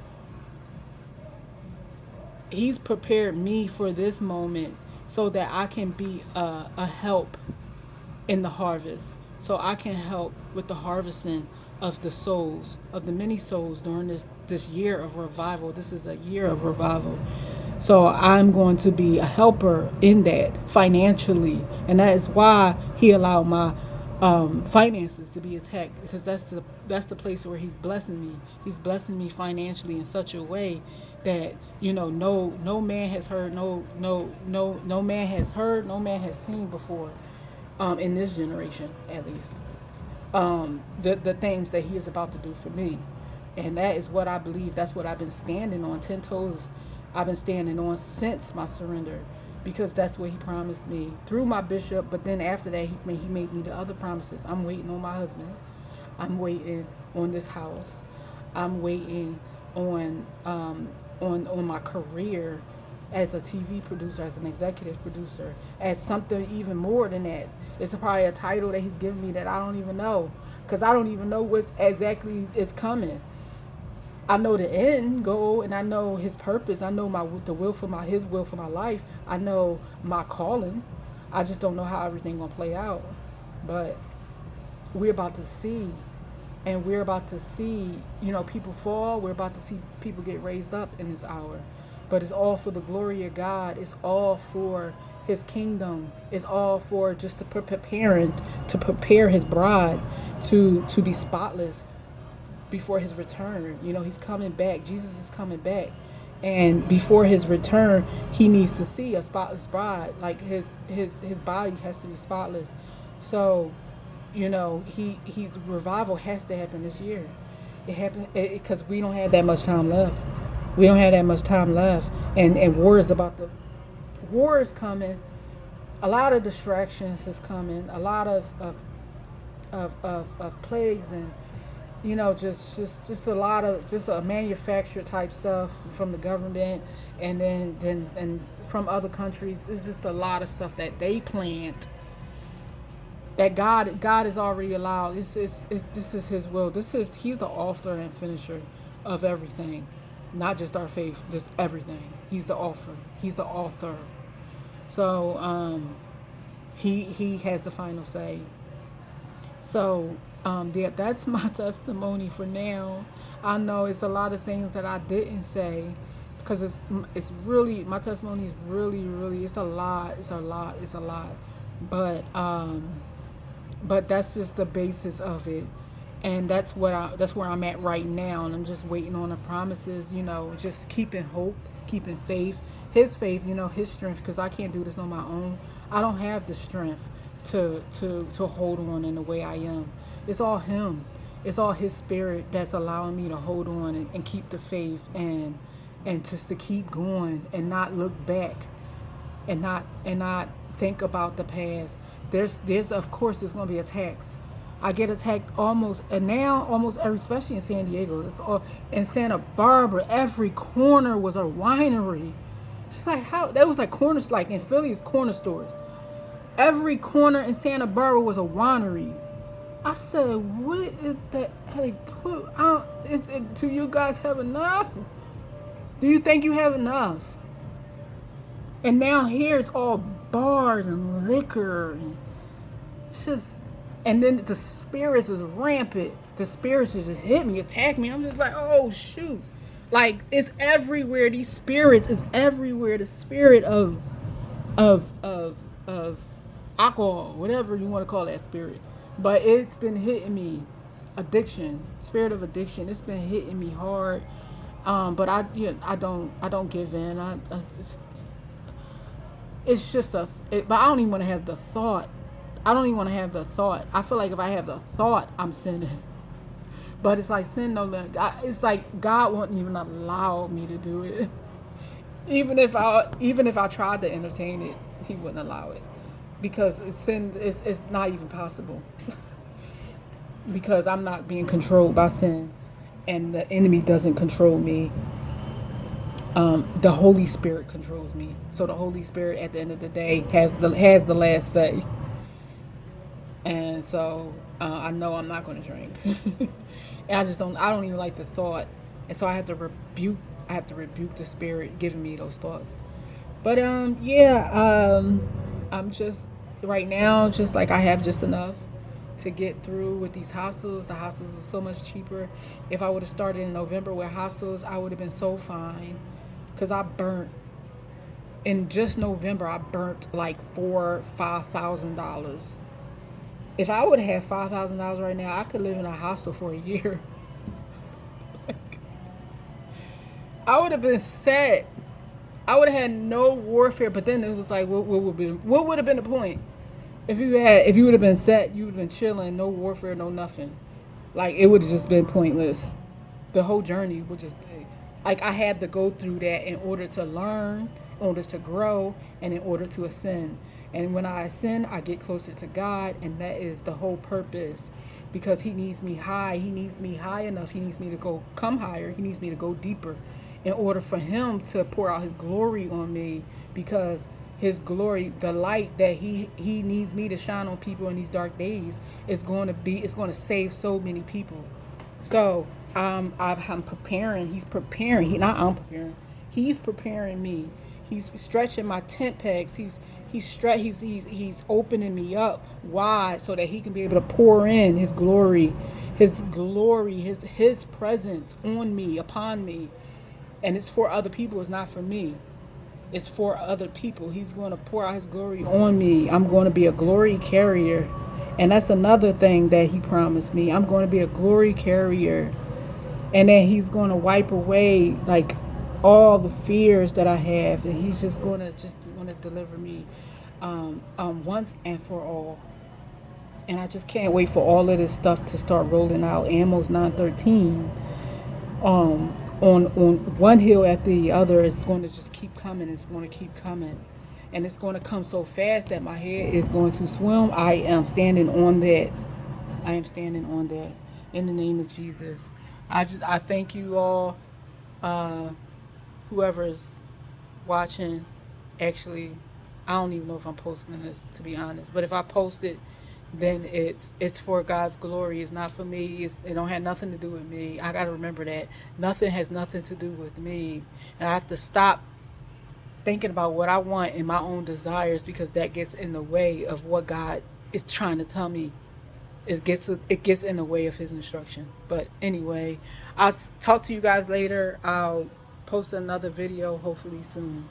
S1: He's prepared me for this moment so that I can be a help in the harvest, so I can help with the harvesting of the souls, of the many souls during this year of revival. This is a year of revival. So I'm going to be a helper in that financially, and that is why He allowed my finances to be attacked, because that's the place where He's blessing me. He's blessing me financially in such a way that no man has heard, no man has heard, no man has seen before, in this generation at least. The things that He is about to do for me, and that is what I believe. That's what I've been standing on 10 toes. I've been standing on since my surrender, because that's what He promised me through my bishop. But then after that, he made me the other promises. I'm waiting on my husband. I'm waiting on this house. I'm waiting on my career as a TV producer, as an executive producer, as something even more than that. It's probably a title that He's given me that I don't even know, because I don't even know what exactly is coming. I know the end goal, and I know His purpose. I know His will for my life. I know my calling. I just don't know how everything gonna play out. But we're about to see, and we're about to see, people fall. We're about to see people get raised up in this hour. But it's all for the glory of God. It's all for His kingdom. It's all for just to prepare His bride to be spotless before His return. He's coming back. Jesus is coming back, and before His return, He needs to see a spotless bride. Like his body has to be spotless. So, He's revival has to happen this year. It happened because we don't have that much time left. We don't have that much time left, and war is coming. A lot of distractions is coming. A lot of plagues, and just a lot of just a manufactured type stuff from the government, and then from other countries. It's just a lot of stuff that they plant that God has already allowed. This is His will. He's the author and finisher of everything, not just our faith, just everything. He's the author. So He has the final say. So yeah, that's my testimony for now. I know it's a lot of things that I didn't say because it's really, my testimony is really, it's a lot, it's a lot, but that's just the basis of it, and that's where I'm at right now, and I'm just waiting on the promises, just keeping hope, keeping faith, his faith, his strength, because I can't do this on my own. I don't have the strength to hold on in the way I am. It's all him. It's all his spirit that's allowing me to hold on and keep the faith, and just to keep going and not look back, and not think about the past. There's of course there's gonna be attacks. I get attacked almost, and now almost every, especially in San Diego. It's all in Santa Barbara. Every corner was a winery. She's like, how that was like corners, like in Philly's corner stores. Every corner in Santa Barbara was a winery. I said, what is that? Like, do you guys have enough? Do you think you have enough? And now here it's all bars and liquor. And it's just, and then the spirits is rampant. The spirits just hit me, attack me. I'm just like, oh shoot. Like, it's everywhere. These spirits is everywhere. The spirit of alcohol, whatever you want to call that spirit. But it's been hitting me. Addiction, spirit of addiction. It's been hitting me hard. But I don't give in. It's just but I don't even want to have the thought. I don't even want to have the thought. I feel like if I have the thought, I'm sinning. But it's like sin no longer. It's like God wouldn't even allow me to do it. Even if I tried to entertain it, He wouldn't allow it, because sin it's not even possible. Because I'm not being controlled by sin, and the enemy doesn't control me. The Holy Spirit controls me. So the Holy Spirit, at the end of the day, has the last say. And so I know I'm not going to drink. And I don't even like the thought. And so I have to rebuke the spirit giving me those thoughts. But yeah, I'm just right now, just like I have just enough to get through with these hostels. The hostels are so much cheaper. If I would have started in November with hostels, I would have been so fine. Because I burnt, in just November, I burnt like $5,000. If I would have had $5,000 right now, I could live in a hostel for a year. I would have been set. I would have had no warfare. But then it was like, what would have been the point? If you would have been set, you would have been chilling, no warfare, no nothing. Like, it would have just been pointless. The whole journey would just, like, I had to go through that in order to learn, in order to grow, and in order to ascend. And when I ascend, I get closer to God, and that is the whole purpose. Because He needs me high. He needs me high enough. He needs me to come higher. He needs me to go deeper in order for Him to pour out His glory on me. Because His glory, the light that he needs me to shine on people in these dark days, it's going to save so many people. So I'm preparing. He's preparing. I'm preparing. He's preparing me. He's stretching my tent pegs. He's opening me up wide so that He can be able to pour in His glory, His presence on me, upon me. And it's for other people. It's not for me. It's for other people. He's going to pour out His glory on me. I'm going to be a glory carrier. And that's another thing that He promised me. I'm going to be a glory carrier. And then He's going to wipe away like all the fears that I have. And He's just going to deliver me once and for all. And I just can't wait for all of this stuff to start rolling out. Amos 9:13. On one hill after the other, it's going to just keep coming. It's going to keep coming. And it's going to come so fast that my head is going to swim. I am standing on that. I am standing on that. In the name of Jesus. I thank you all. Whoever's watching, actually, I don't even know if I'm posting this, to be honest. But if I post it, then it's for God's glory. It's not for me. It don't have nothing to do with me. I got to remember that. Nothing has nothing to do with me. And I have to stop thinking about what I want and my own desires, because that gets in the way of what God is trying to tell me. It gets in the way of His instruction. But anyway, I'll talk to you guys later. I'll post another video hopefully soon.